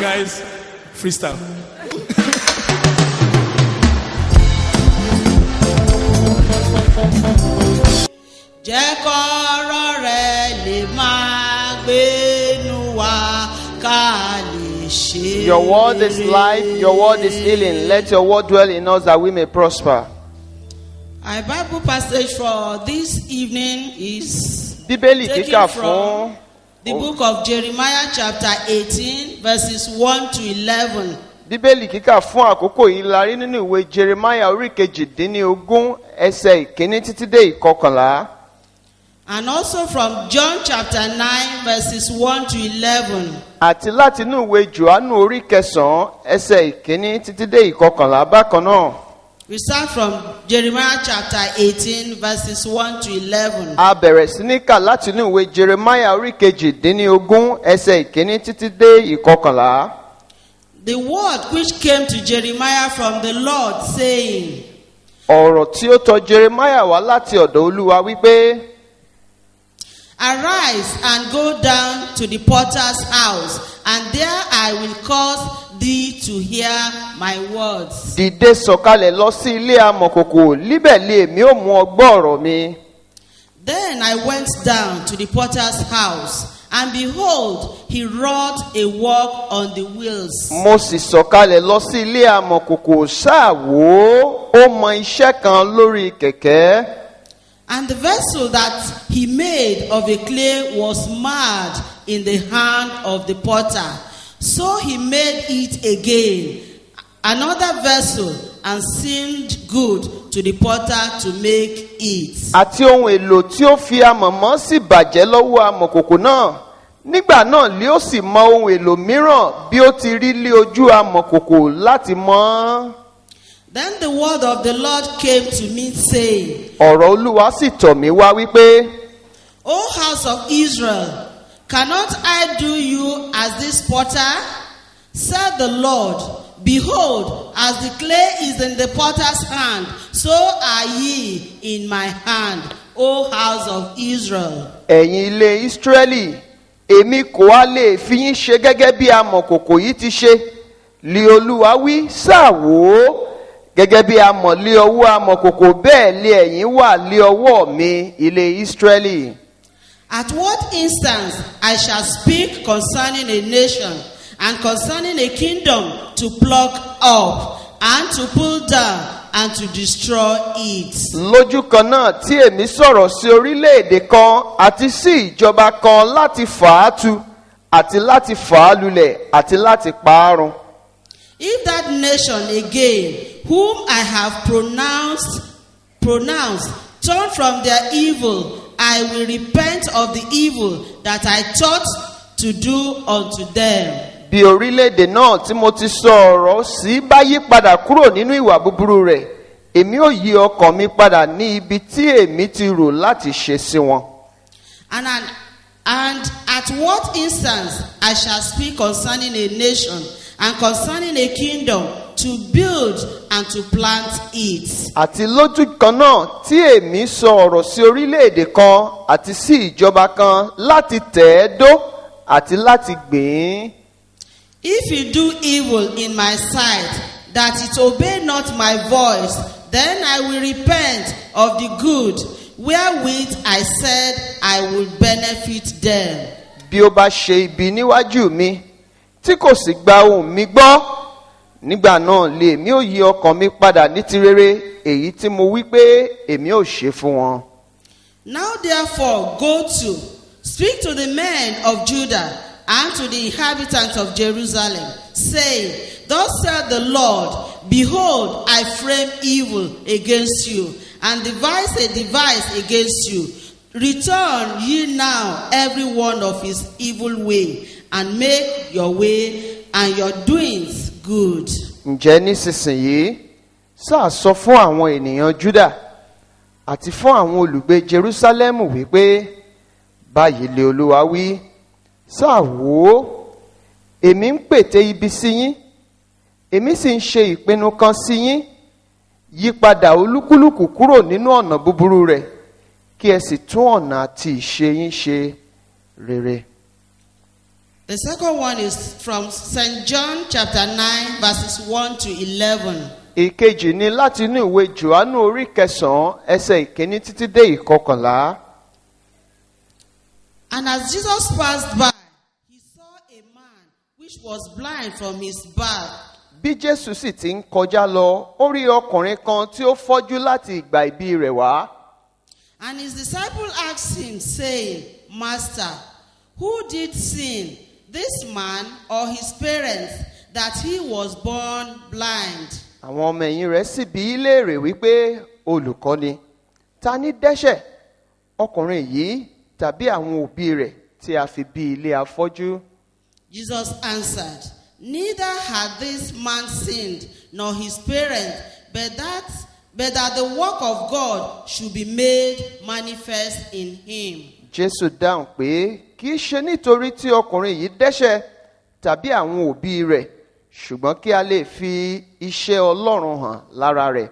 guys, freestyle. Jẹ́ kọ́rọ̀ rẹ̀ lè máa gbénu wa ká lè ṣe. Your word is life, your word is healing. Let your word dwell in us that we may prosper. Our Bible passage for this evening is Bíbélì kíkà taken fún from the book of Jeremiah chapter 18 verses 1 to 11. Bíbélì kíkà fún àkókò yìí la rí nínú ìwé Jeremiah orí kejìdínlógún ẹsẹ̀ ìkíní títí dé ìkọkànlá. And also from John chapter 9 verses 1 to 11. Àti láti inú ìwé Jòhánù orí kẹsàn-án ẹsẹ̀ ìkíní títí dé ìkọkànlá bákan náà. We start from Jeremiah chapter 18 verses 1 to 11. A bẹ̀rẹ̀ sí ní kà láti inú ìwé Jeremiah orí kejìdínlógún ẹsẹ̀ ìkíní títí dé ìkọkànlá. The word which came to Jeremiah from the Lord saying, Ọ̀rọ̀ tí ó tọ̀ Jeremiah wá láti ọ̀dọ̀ Olúwa wípé, Arise and go down to the potter's house, and there I will cause thee to hear my words. Dìde sọ̀kalẹ̀ lọ sí ilé amọ̀kòkò, líbẹ̀ lé èmi ó mú ọ gbọ́ ọ̀rọ̀ mi. Then I went down to the potter's house, and behold, he wrought a work on the wheels. Mo sì sọ̀kalẹ̀ lọ sí ilé amọ̀kòkò, ṣáà wò ó mọ iṣẹ́ kan lórí kẹ̀kẹ́. And the vessel that he made of a clay was marred in the hand of the potter. So he made it again, another vessel, and seemed good to the potter to make it. Àti ohun èlò tí ó fi amọ̀ mọ́ sì bàjẹ́ lọ́wọ́ amọ̀kòkò náà. Nígbà náà lé ó sì mọ ohun èlò mìíràn bí ó ti rí lé ojú amọ̀kòkò láti mọ̀. Then the word of the Lord came to me saying, Ọ̀rọ̀ Olúwa sì tọ̀ mí wá wípé, O house of Israel, cannot I do you as this potter? Said the Lord, Behold, as the clay is in the potter's hand, so are ye in my hand, O house of Israel. Ẹ̀yin ilé Ísírẹ́lì, èmi kò wá lè fi yín ṣe gẹ́gẹ́ bí amọ̀kòkò yìí ti ṣe. Lé Olúwa wí, ṣáà wò ó. Gẹ́gẹ́ bí amọ̀ lé ọwọ́ amọ̀kòkò bẹ́ẹ̀ lé ẹ̀yin wà lé ọwọ́ mi, ilé Ísírẹ́lì. At what instance I shall speak concerning a nation and concerning a kingdom to pluck up and to pull down and to destroy it. Lójú kan náà tí èmi sọ̀rọ̀ sí orílẹ̀-èdè kan àti sí ìjọba kan láti fà á tu àti láti fà á lulẹ̀ àti láti pa á run. If that nation again, whom I have pronounced, turn from their evil, I will repent of the evil that I thought to do unto them. Bí orílẹ̀-èdè náà tí mo ti sọ ọ̀rọ̀ sí bá yí padà kúrò nínú ìwà búburú rẹ̀, èmi ó yí ọkàn mi padà ní ibi tí èmi ti rò láti ṣe sí wọn. And at what instance I shall speak concerning a nation and concerning a kingdom to build and to plant it. Àti lójú kan náà tí èmi sọ ọ̀rọ̀ sí orílẹ̀-èdè kan àti sí ìjọba kan láti tẹ̀ ẹ́ dó àti láti gbìn. If you do evil in my sight, that it obey not my voice, then I will repent of the good wherewith I said I will benefit them. Bí ó bá ṣe ibi níwájú mi tí kò sì gba ohùn mi gbọ́, nígbà náà lé èmi ó yí ọkàn mi padà ní ti rere èyí tí mo wí pé èmi ó ṣe fún wọn. Now therefore go to, speak to the men of Judah and to the inhabitants of Jerusalem, saying, Thus saith the Lord, Behold, I frame evil against you, and devise a device against you. Return ye now every one of his evil way, and make your way and your doings good. Ǹjẹ́ nísinsìnyí sáà sọ fún àwọn ènìyàn Júdà àti fún àwọn olùgbé Jerúsálẹ́mù wípé, báyìí lé Olúwa wí, sáà wò ó, èmi ń pète ibi sí yín, èmi sì ń ṣe ìpinnu kan sí yín, yípadà olúkúlùkù kúrò nínú ọ̀nà búburú rẹ̀, kí ẹ sì tún ọ̀nà àti ìṣe yín ṣe rere. The second one is from St. John chapter 9 verses 1 to 11. ìkejì ni láti inú ìwé Jòhánù orí 9 ẹsẹ̀ ìkíní títí dé ìkọkànlá. And as Jesus passed by, he saw a man which was blind from his birth. Bí Jésù sì ti ń kọjá lọ, ó rí ọkùnrin kan tí ó fọ́jú láti ìgbà ìbí rẹ̀ wá. And his disciple asked him, saying, Master, who did sin, this man or his parents, that he was born blind? Àwọn ọmọ ẹ̀yìn rẹ̀ sì bi í léèrè wípé, Olùkọ́ni, ta ni dẹ́ṣẹ̀, ọkùnrin yìí tàbí àwọn òbí rẹ̀ tí a fi bí ilé afọ́jú? Jesus answered, Neither had this man sinned, nor his parents, but that the work of God should be made manifest in him. Jésù dáhùn pé kì í ṣe nítorí tí ọkùnrin yìí dẹ́ṣẹ̀ tàbí àwọn òbí rẹ̀, ṣùgbọ́n kí a lè fi iṣẹ́ Ọlọ́run hàn lára rẹ̀.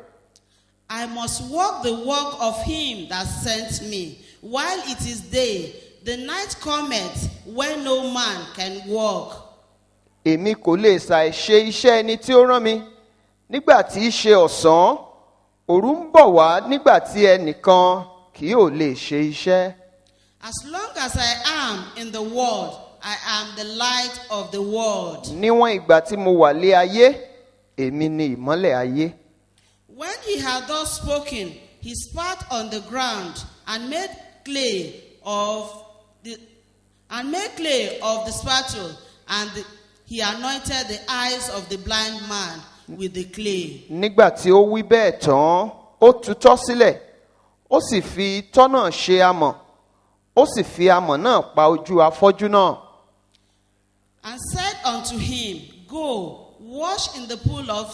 I must work the work of him that sent me, while it is day. The night cometh when no man can work. Èmi kò lè ṣàì ṣe iṣẹ́ ẹni tí ó rán mi, nígbà tí í ṣe ọ̀sán, òru ń bọ̀ wá nígbà tí ẹnìkan kì yóò lè ṣe iṣẹ́. As long as I am in the world, I am the light of the world. Níwọ̀n ìgbà tí mo wà lé ayé, èmi ni ìmọ́lẹ̀ ayé. When he had thus spoken, he spat on the ground and made clay of the spatule, and he anointed the eyes of the blind man with the clay. Nígbà tí ó wí bẹ́ẹ̀ tán, ó tutọ́ sílẹ̀, ó sì fi itọ́ náà ṣe amọ̀, ó sì fi amọ̀ náà pa ojú afọ́jú náà. And said unto him, Go, wash in the pool of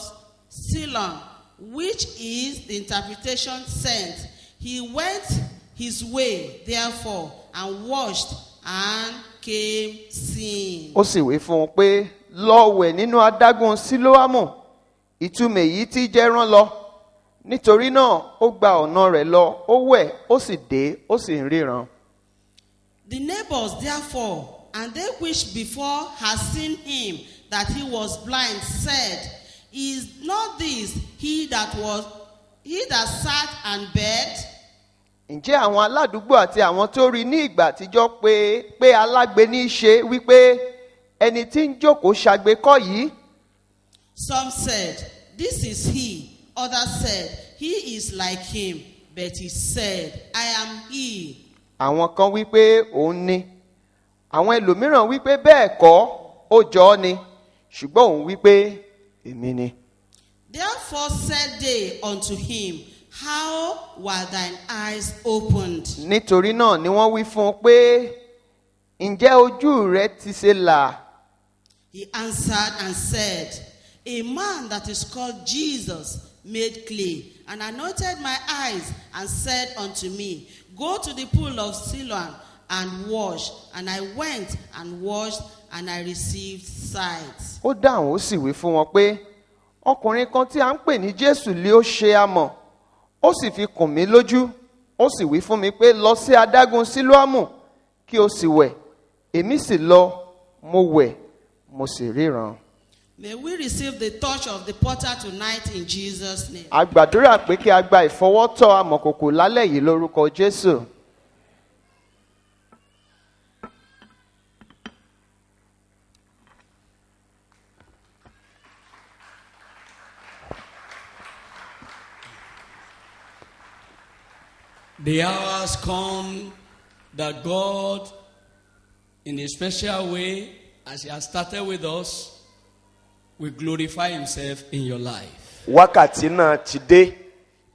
Siloam, which is the interpretation sent. He went his way, therefore, and washed, and came seeing. Ó sì wí fún un pé, lọ wẹ̀ nínú adágún Sílóámù, ìtumọ̀ èyí tí jẹ́ rán lọ. Nítorí náà, ó gba ọ̀nà rẹ̀ lọ, ó wẹ̀, ó sì dé, ó sì ń ríran. The neighbors therefore, and they which before had seen him that he was blind, said, Is not this he that sat and begged? Ǹjẹ́ àwọn aládùúgbò àti àwọn tó rí ní ìgbà àtijọ́ pé alágbe ní í ṣe wípé ẹni tí ń jókòó ṣagbe kọ́ yìí? Some said, This is he. Others said, He is like him. But he said, I am he. Àwọn kan wípé òun ni. Àwọn ẹlòmíràn wípé bẹ́ẹ̀ kọ́, ó jọ ọ́ ni. Ṣùgbọ́n òun wípé èmi ni. Therefore said they unto him, How were thine eyes opened? Nítorí náà ni wọ́n wí fún un pé, ǹjẹ́ ojú rẹ ti ṣe là? He answered and said, A man that is called Jesus made clay, and anointed my eyes, and said unto me, Go to the pool of Siloam and wash. And I went and washed, and I received sight. Ó dáhùn ó sì wí fún wọn pé, ọkùnrin kan tí a ń pè ní Jésù lé ó ṣe amọ̀, ó sì fi kùn mí lójú, ó sì wí fún mi pé lọ sí adágún Sílóámù kí o sì wẹ̀. Èmi sì lọ, mo wẹ̀, mo sì ríran. May we receive the touch of the potter tonight in Jesus' name. A gbàdúrà pé kí a gba ìfọwọ́tọ́ amọ̀kòkò lálẹ́ yìí lórúkọ Jésù. The hour has come that God, in a special way, as He has started with us, will glorify Himself in your life. Wákàtí náà ti dé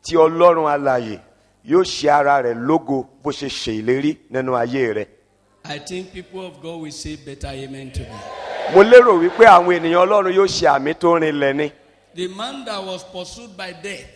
tí Ọlọ́run alààyè yóò ṣe ara rẹ̀ lógo bó ṣe ṣe ìlérí nínú ayé rẹ̀. I think people of God will say better amen to me. Mo lérò wípé àwọn ènìyàn Ọlọ́run yóò ṣe àmì tó rinlẹ̀ ni. The man that was pursued by death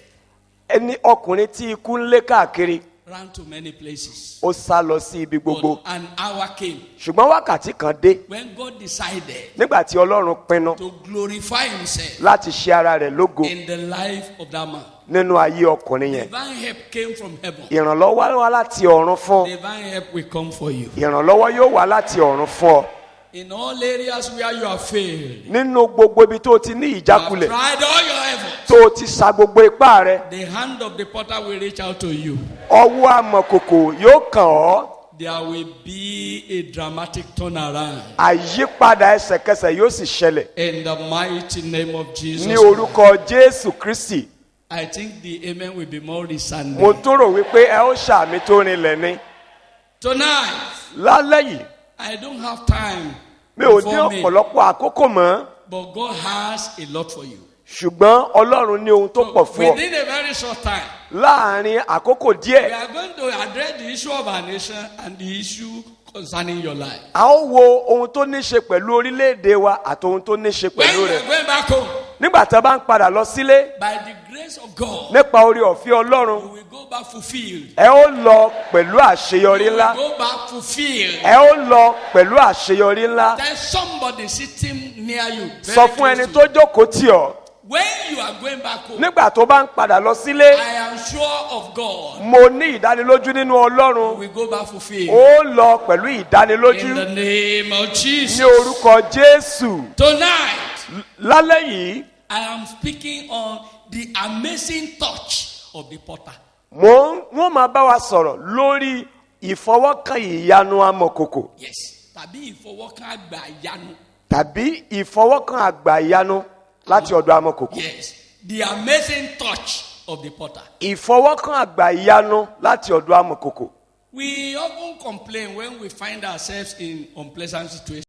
Ẹni ọkùnrin tí ikú ń lé káàkiri ran to many places. ó sá lọ sí ibi gbogbo. But an hour came Ṣùgbọ́n wákàtí kan dé when God decided nígbà tí Ọlọ́run pinnu to glorify Himself láti ṣe ara rẹ̀ lógo in the life of that man. nínú ayé ọkùnrin yẹn. Divine help came from heaven. Ìrànlọ́wọ́ wá láti ọ̀run fún ọ. Divine help will come for you. Ìrànlọ́wọ́ yóò wá láti ọ̀run fún ọ. In all areas where you have failed, nínú gbogbo ibi tó o ti ní you have ìjákulẹ̀, tried all your efforts, tó o ti sa gbogbo ipá rẹ, the hand of the potter will reach out to you. ọwọ́ amọ̀kòkò yóò kàn ọ́. There will be a dramatic turnaround Àyípadà ẹsẹ̀kẹsẹ̀ yóò sì ṣẹlẹ̀ in the mighty name of Jesus. ní orúkọ Jésù Kristi. I think the amen will be more Mo resounding. tún rò wípé ẹ ó ṣàmì tó rinlẹ̀ ni. Tonight, Lálẹ́ yìí, I don't have time mi ò ní before me, ọ̀pọ̀lọpọ̀ àkókò mọ́, but God has a lot for you. ṣùgbọ́n Ọlọ́run ní ohun tó pọ̀ fún ọ. Within a very short time, Láàárín àkókò we díẹ̀, are going to address the issue of our nation and the issue concerning your life. a ó wo ohun tó ní ṣe pẹ̀lú orílẹ̀-èdè wa àti ohun tó ní ṣe When pẹ̀lú you rẹ̀. are going back home, Nígbà tí a bá ń padà lọ sílé, by the grace of God, nípa orí ọ̀fẹ́ Ọlọ́run, you will go back fulfilled. ẹ ó lọ pẹ̀lú àṣeyọrí You ńlá. will go back fulfilled. Ẹ ó lọ pẹ̀lú àṣeyọrí ńlá. There's somebody sitting near you. very Sọ fún close ẹni to tó you. jókòó tì ọ́. When you are going back home, Nígbà tó bá ń padà lọ sílé, I am sure of God. mo ní ìdánilójú nínú You Ọlọ́run. will go back fulfilled. Ó lọ pẹ̀lú In ìdánilójú the name of Jesus. ní orúkọ Jésù. Tonight, Lálẹ́ yìí, I am speaking on the amazing touch of the potter. wọ́n máa bá wa sọ̀rọ̀ lórí ìfọwọ́kàn ìyanu amọ̀kòkò Yes. Tàbí ìfọwọ́kàn àgbà ìyanu. tàbí ìfọwọ́kàn àgbà ìyanu láti ọ̀dọ̀ amọ̀kòkò. Yes. The amazing touch of the potter. Ìfọwọ́kàn àgbà ìyanu láti ọ̀dọ̀ amọ̀kòkò. We often complain when we find ourselves in unpleasant situations.